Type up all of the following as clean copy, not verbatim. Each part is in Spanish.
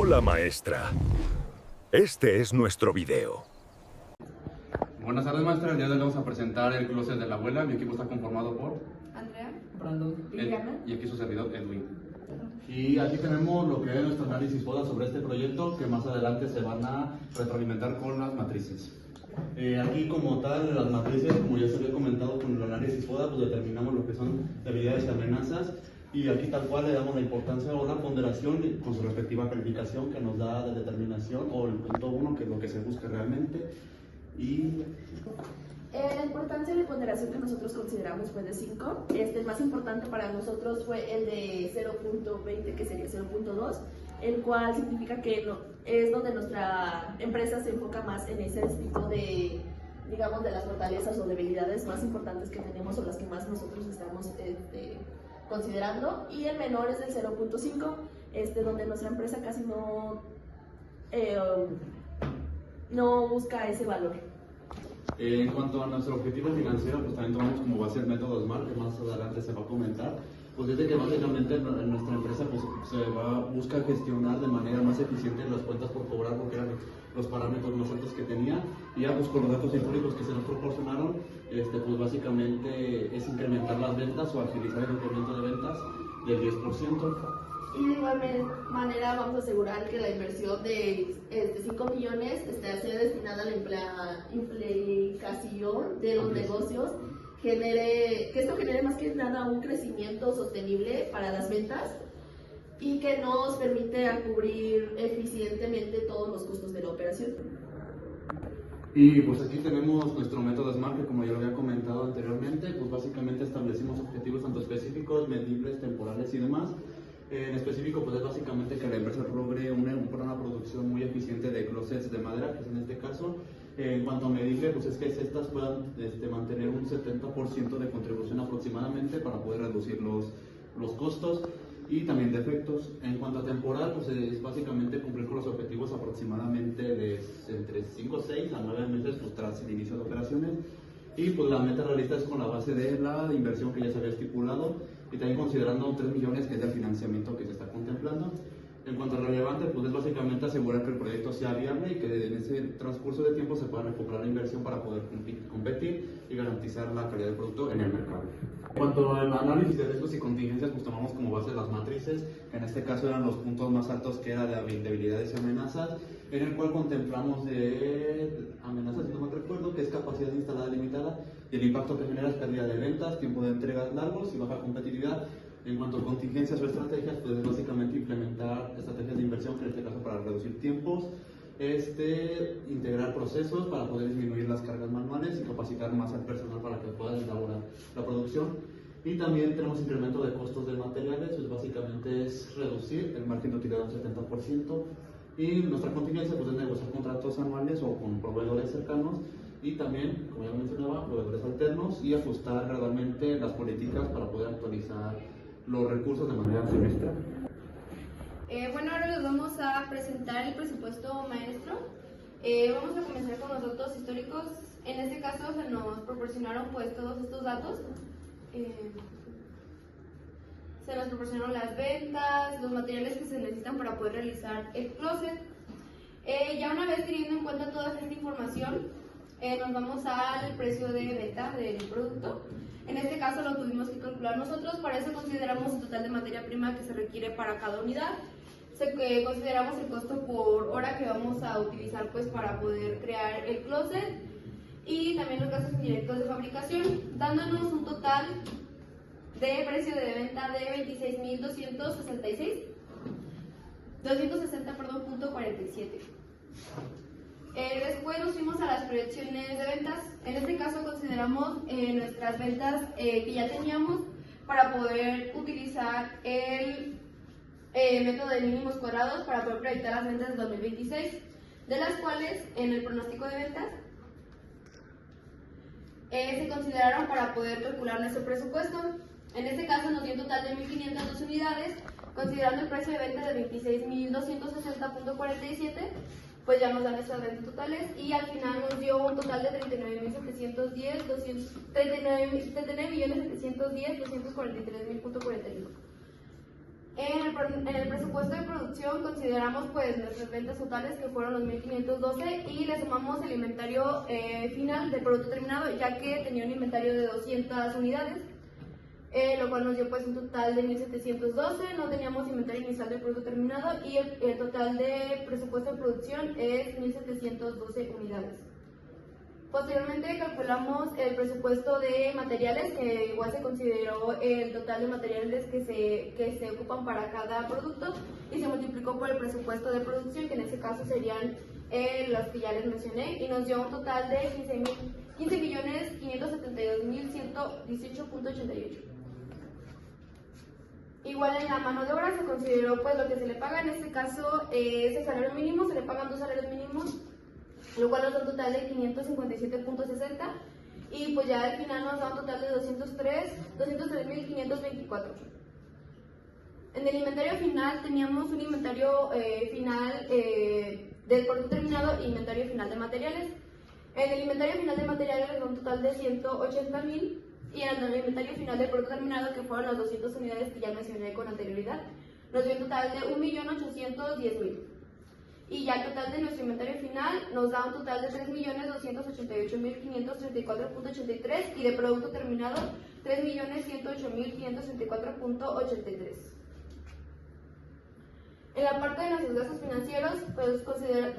Hola, maestra. Este es nuestro video. Buenas tardes, maestra. El día de hoy vamos a presentar el closet de la abuela. Mi equipo está conformado por Andrea, Brandon. Liliana. y aquí su servidor, Edwin. Y aquí tenemos lo que es nuestro análisis FODA sobre este proyecto, que más adelante se van a retroalimentar con las matrices. Aquí como tal, las matrices, como ya se había comentado con el análisis FODA, pues determinamos lo que son debilidades y amenazas, y aquí tal cual le damos la importancia o la ponderación con su respectiva calificación que nos da de determinación, o el punto 1, que es lo que se busca realmente. Y La importancia de ponderación que nosotros consideramos fue de 5. El más importante para nosotros fue el de 0.20, que sería 0.2, el cual significa que es donde nuestra empresa se enfoca más en ese tipo de, digamos, de las fortalezas o debilidades más importantes que tenemos o las que más nosotros estamos considerando. Y el menor es el 0.5, donde nuestra empresa casi no busca ese valor. En cuanto a nuestro objetivo financiero, pues también tomamos como base el método SMART, que más adelante se va a comentar. Pues desde que básicamente en nuestra empresa pues, busca gestionar de manera más eficiente las cuentas por cobrar, porque eran los parámetros más altos que tenía. Y ya pues con los datos históricos que se nos proporcionaron, pues básicamente es incrementar las ventas o agilizar el incremento de ventas del 10%. Y de igual manera vamos a asegurar que la inversión de 5 millones sea destinada a la implicación de los negocios, que esto genere más que nada un crecimiento sostenible para las ventas y que nos permite cubrir eficientemente todos los costos de la operación. Y pues aquí tenemos nuestro método SMART, que como ya lo había comentado anteriormente, pues básicamente establecimos objetivos tanto específicos, medibles, temporales y demás. En específico, pues es básicamente que la empresa logre una producción muy eficiente de closets de madera, que es en este caso. En cuanto a medible, pues es que estas puedan mantener un 70% de contribución aproximadamente para poder reducir los costos y también defectos. En cuanto a temporal, pues es básicamente cumplir con los objetivos aproximadamente de entre 5, 6 a 9 meses pues, tras el inicio de operaciones. Y pues la meta realista es con la base de la inversión que ya se había estipulado y también considerando 3 millones que es el financiamiento que se está contemplando. En cuanto a relevante, pues es básicamente asegurar que el proyecto sea viable y que en ese transcurso de tiempo se pueda recuperar la inversión para poder competir y garantizar la calidad del producto en el mercado. En cuanto al análisis de riesgos y contingencias, pues tomamos como base las matrices, que en este caso eran los puntos más altos que era de debilidades y amenazas, en el cual contemplamos de amenazas, si no me recuerdo, que es capacidad instalada limitada y el impacto que genera es pérdida de ventas, tiempo de entregas largos y baja competitividad. En cuanto a contingencias o estrategias, pues es básicamente implementar estrategias de inversión, que en este caso para reducir tiempos, integrar procesos para poder disminuir las cargas manuales y capacitar más al personal para que pueda elaborar la producción. Y también tenemos incremento de costos de materiales, pues básicamente es reducir el margen de utilidad un 70%. Y nuestra contingencia pues es negociar contratos anuales o con proveedores cercanos y también, como ya mencionaba, proveedores alternos y ajustar gradualmente las políticas para poder actualizar los recursos de manera trimestral. Bueno, ahora les vamos a presentar el presupuesto maestro. Vamos a comenzar con los datos históricos. En este caso se nos proporcionaron pues todos estos datos. Se nos proporcionaron las ventas, los materiales que se necesitan para poder realizar el closet. Ya una vez teniendo en cuenta toda esta información, nos vamos al precio de venta del producto. En este caso lo tuvimos que calcular nosotros, para eso consideramos el total de materia prima que se requiere para cada unidad. Consideramos el costo por hora que vamos a utilizar pues, para poder crear el closet y también los gastos indirectos de fabricación, dándonos un total de precio de venta de 260.47. Después nos fuimos a las proyecciones de ventas. En este caso consideramos nuestras ventas que ya teníamos para poder utilizar el método de mínimos cuadrados para poder proyectar las ventas de 2026, de las cuales en el pronóstico de ventas se consideraron para poder calcular nuestro presupuesto. En este caso nos dio un total de 1.502 unidades, considerando el precio de venta de 26.260.47, pues ya nos dan nuestras ventas totales y al final nos dio un total de 39.710.243.000.41. En el en el presupuesto de producción consideramos pues nuestras ventas totales, que fueron los 1.512, y le sumamos el inventario final del producto terminado, ya que tenía un inventario de 200 unidades, lo cual nos dio pues un total de 1.712. No teníamos inventario inicial del producto terminado, y el total de presupuesto de producción es 1.712 unidades. Posteriormente calculamos el presupuesto de materiales, que igual se consideró el total de materiales que se ocupan para cada producto, y se multiplicó por el presupuesto de producción, que en este caso serían los que ya les mencioné, y nos dio un total de 15.572.118.88. Igual en la mano de obra se consideró pues lo que se le paga, en este caso es el salario mínimo, se le pagan 2 salarios mínimos, lo cual nos da un total de 557.60, y pues ya al final nos da un total de 203.524. En el inventario final teníamos un inventario final del producto terminado e inventario final de materiales. En el inventario final de materiales nos da un total de 180.000, y en el inventario final del producto terminado, que fueron las 200 unidades que ya mencioné con anterioridad, nos dio un total de 1.810.000. Y ya el total de nuestro inventario final nos da un total de 3.288.534.83, y de producto terminado 3.108.534.83. En la parte de nuestros gastos financieros, pues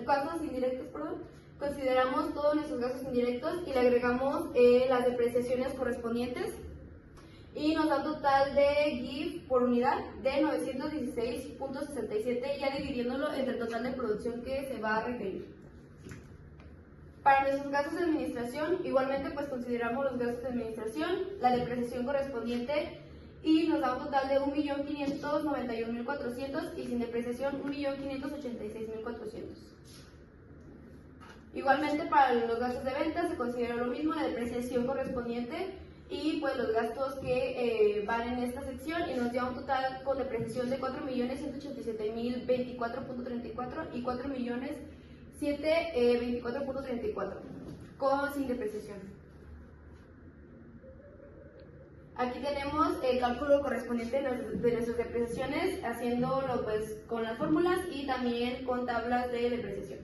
gastos indirectos, consideramos todos nuestros gastos indirectos y le agregamos las depreciaciones correspondientes, y nos da un total de GIF por unidad de 916.67, ya dividiéndolo entre el total de producción que se va a requerir. Para nuestros gastos de administración, igualmente pues consideramos los gastos de administración, la depreciación correspondiente, y nos da un total de 1.591.400, y sin depreciación 1.586.400. Igualmente para los gastos de ventas se considera lo mismo, la depreciación correspondiente y pues los gastos que van en esta sección, y nos da un total con depreciación de 4.187.024.34 y 4.007.24.34 con sin depreciación. Aquí tenemos el cálculo correspondiente de nuestras depreciaciones, haciéndolo pues con las fórmulas y también con tablas de depreciación.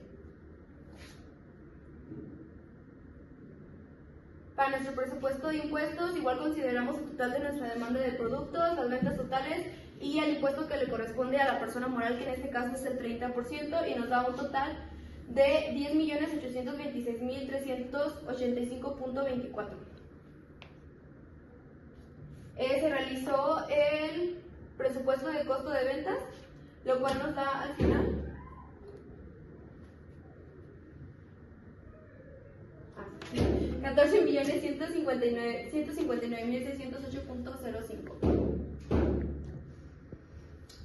Para nuestro presupuesto de impuestos, igual consideramos el total de nuestra demanda de productos, las ventas totales y el impuesto que le corresponde a la persona moral, que en este caso es el 30%, y nos da un total de 10.826.385.24. Se realizó el presupuesto de costo de ventas, lo cual nos da al final 14.159.608.05.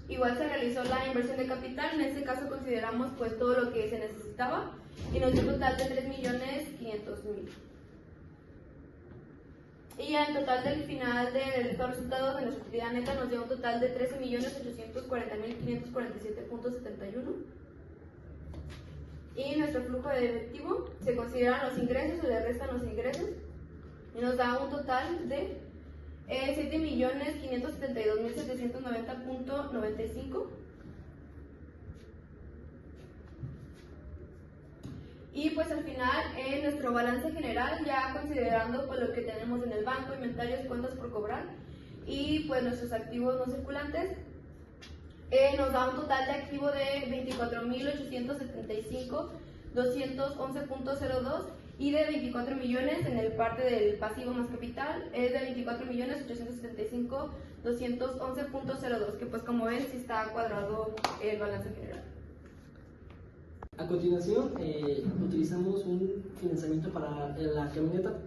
Igual se realizó la inversión de capital, en este caso consideramos pues todo lo que se necesitaba, y nos dio un total de 3.500.000. Y al total del final de los resultados de nuestra utilidad neta nos dio un total de 13.840.547.71. Y nuestro flujo de efectivo se consideran los ingresos, se le restan los ingresos, y nos da un total de 7.572.790.95. Y pues al final, en nuestro balance general, ya considerando pues lo que tenemos en el banco, inventarios, cuentas por cobrar y pues nuestros activos no circulantes, nos da un total de activo de 24.875.211.02, y de 24 millones en el parte del pasivo más capital es de 24.875.211.02, que pues como ven sí está cuadrado el balance general. A continuación, utilizamos un financiamiento para la camioneta,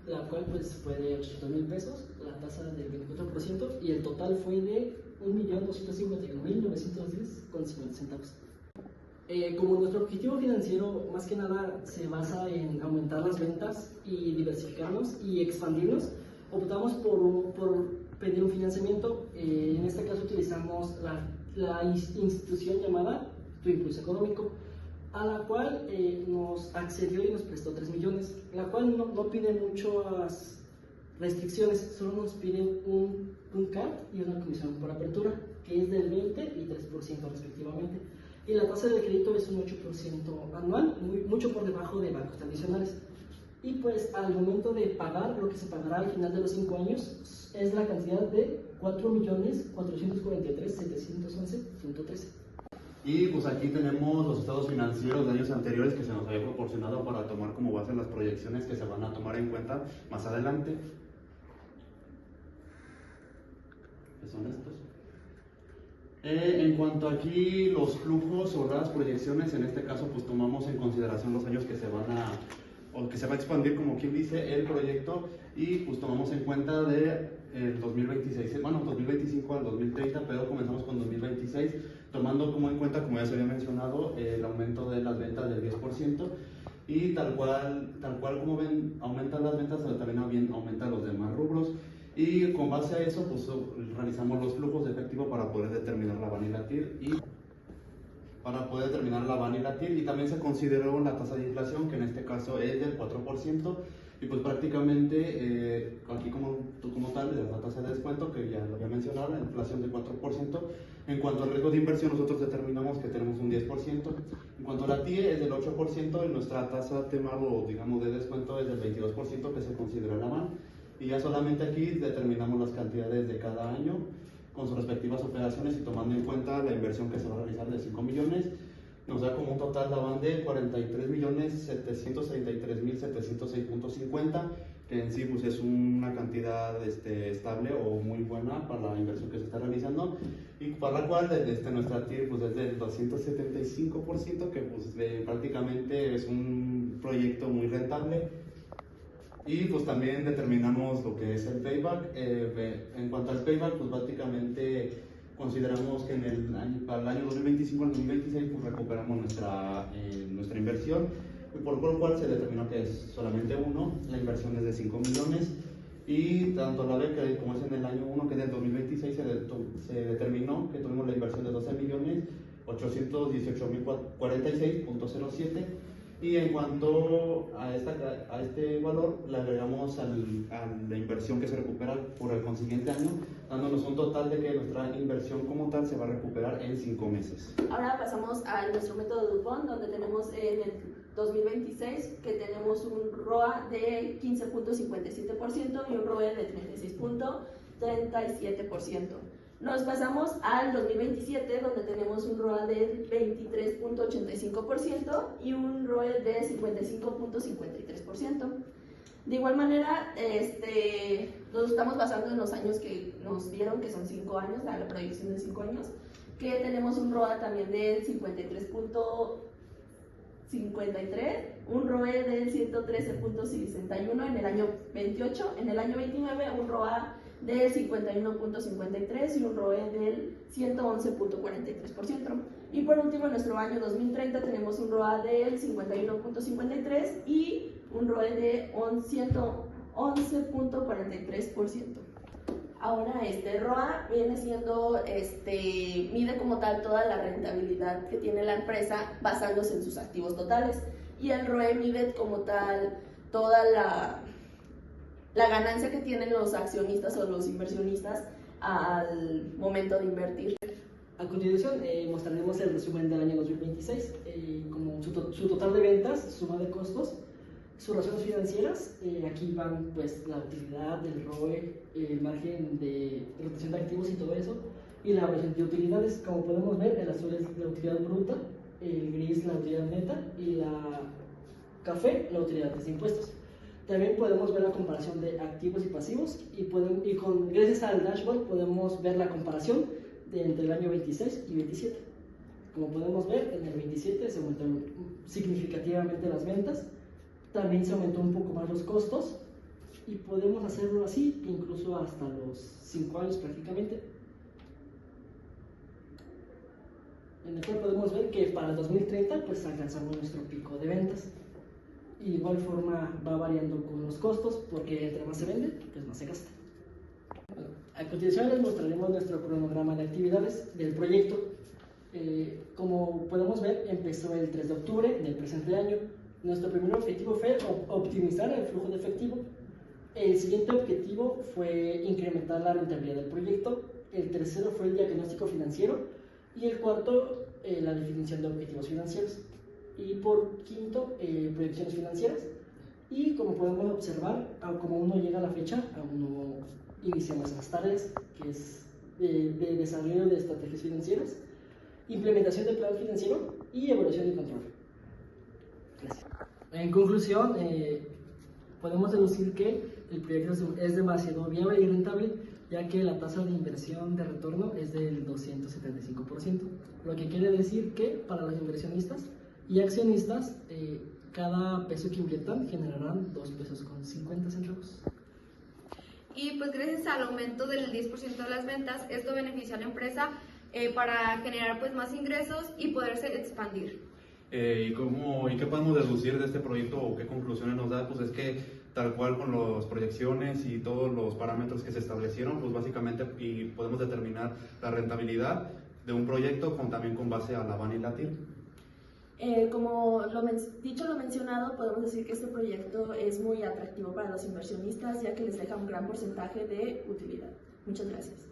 la cual pues fue de 800,000 pesos, la tasa del 24%, y el total fue de 1.251.910,50 centavos. Como nuestro objetivo financiero más que nada se basa en aumentar las ventas y diversificarnos y expandirnos, optamos por pedir un financiamiento. En este caso utilizamos la institución llamada Tu Impulso Económico, a la cual nos accedió y nos prestó 3 millones, la cual no pide Restricciones, solo nos piden un CAT y una comisión por apertura, que es del 20 y 3% respectivamente. Y la tasa de crédito es un 8% anual, mucho por debajo de bancos tradicionales. Y pues al momento de pagar, lo que se pagará al final de los 5 años es la cantidad de 4.443.711.13. Y pues aquí tenemos los estados financieros de años anteriores que se nos había proporcionado para tomar como base las proyecciones que se van a tomar en cuenta más adelante. ¿Qué son estos? En cuanto aquí los flujos o las proyecciones, en este caso pues tomamos en consideración los años que se van a, o que se va a expandir, como quien dice, el proyecto, y pues tomamos en cuenta de el 2026, bueno, 2025 al 2030, pero comenzamos con 2026, tomando como en cuenta, como ya se había mencionado, el aumento de las ventas del 10%, y tal cual como ven, aumentan las ventas, pero también aumentan los demás rubros, y con base a eso, pues realizamos los flujos de efectivo para poder determinar la vanilla TIR y también se consideró la tasa de inflación, que en este caso es del 4%, y pues prácticamente aquí como tal, la tasa de descuento, que ya lo había mencionado, la inflación del 4%. En cuanto al riesgo de inversión, nosotros determinamos que tenemos un 10%. En cuanto a la TIE, es del 8%, y nuestra tasa o digamos, de descuento es del 22%, que se considera la MAN. Y ya solamente aquí determinamos las cantidades de cada año con sus respectivas operaciones, y tomando en cuenta la inversión que se va a realizar de 5 millones, nos da como un total la van de 43.733.706.50, que en sí pues es una cantidad estable o muy buena para la inversión que se está realizando, y para la cual nuestra TIR pues es del 275%, que pues prácticamente es un proyecto muy rentable. Y pues también determinamos lo que es el payback. En cuanto al payback, pues prácticamente consideramos que para el año 2025 al 2026 pues recuperamos nuestra inversión, por lo cual se determinó que es solamente uno, la inversión es de 5 millones, y tanto la beca como es en el año 1, que es del 2026, se determinó que tuvimos la inversión de 12.818.046.07. Y en cuanto a este valor, le agregamos a la inversión que se recupera por el consiguiente año, dándonos un total de que nuestra inversión como tal se va a recuperar en 5 meses. Ahora pasamos a nuestro método Dupont, donde tenemos en el 2026 que tenemos un ROA de 15.57% y un ROE de 36.37%. Nos pasamos al 2027, donde tenemos un ROA del 23.85% y un ROE de 55.53%. De igual manera, nos estamos basando en los años que nos dieron, que son 5 años, la proyección de 5 años, que tenemos un ROA también del 53.53, un ROE del 113.61 en el año 28, en el año 29 un ROA del 51.53 y un ROE del 111.43%. Y por último, en nuestro año 2030 tenemos un ROA del 51.53 y un ROE de 111.43%. Ahora, ROA viene siendo, mide como tal toda la rentabilidad que tiene la empresa basándose en sus activos totales, y el ROE mide como tal toda la ganancia que tienen los accionistas o los inversionistas al momento de invertir. A continuación mostraremos el resumen del año 2026, como su total de ventas, suma de costos, sus razones financieras. Aquí van pues la utilidad, el ROE, el margen de rotación de activos y todo eso, y la variación de utilidades. Como podemos ver, el azul es la utilidad bruta, el gris la utilidad neta y la café la utilidad de impuestos. También podemos ver la comparación de activos y pasivos, y gracias al dashboard podemos ver la comparación entre el año 26 y 27. Como podemos ver, en el 27 se aumentaron significativamente las ventas, también se aumentó un poco más los costos, y podemos hacerlo así incluso hasta los 5 años prácticamente, en el cual podemos ver que para el 2030 pues alcanzamos nuestro pico de ventas. Y de igual forma va variando con los costos, porque entre más se vende, pues más se gasta. Bueno, a continuación les mostraremos nuestro cronograma de actividades del proyecto. Como podemos ver, empezó el 3 de octubre del presente año. Nuestro primer objetivo fue optimizar el flujo de efectivo. El siguiente objetivo fue incrementar la rentabilidad del proyecto, el tercero fue el diagnóstico financiero y el cuarto la definición de objetivos financieros y por quinto proyecciones financieras. Y como podemos observar, como uno llega a la fecha, aún no iniciamos las tareas, que es de desarrollo de estrategias financieras, implementación del plan financiero y evaluación y control. Gracias. En conclusión, podemos deducir que el proyecto es demasiado viable y rentable, ya que la tasa de inversión de retorno es del 275%, lo que quiere decir que para los inversionistas y accionistas, cada peso que inviertan generarán 2 pesos con 50 centavos. Y pues gracias al aumento del 10% de las ventas, esto beneficia a la empresa para generar pues más ingresos y poderse expandir. ¿Y qué podemos deducir de este proyecto o qué conclusiones nos da? Pues es que tal cual con las proyecciones y todos los parámetros que se establecieron, pues básicamente y podemos determinar la rentabilidad de un proyecto también con base a la Bani Latin. Como lo mencionado, podemos decir que este proyecto es muy atractivo para los inversionistas, ya que les deja un gran porcentaje de utilidad. Muchas gracias.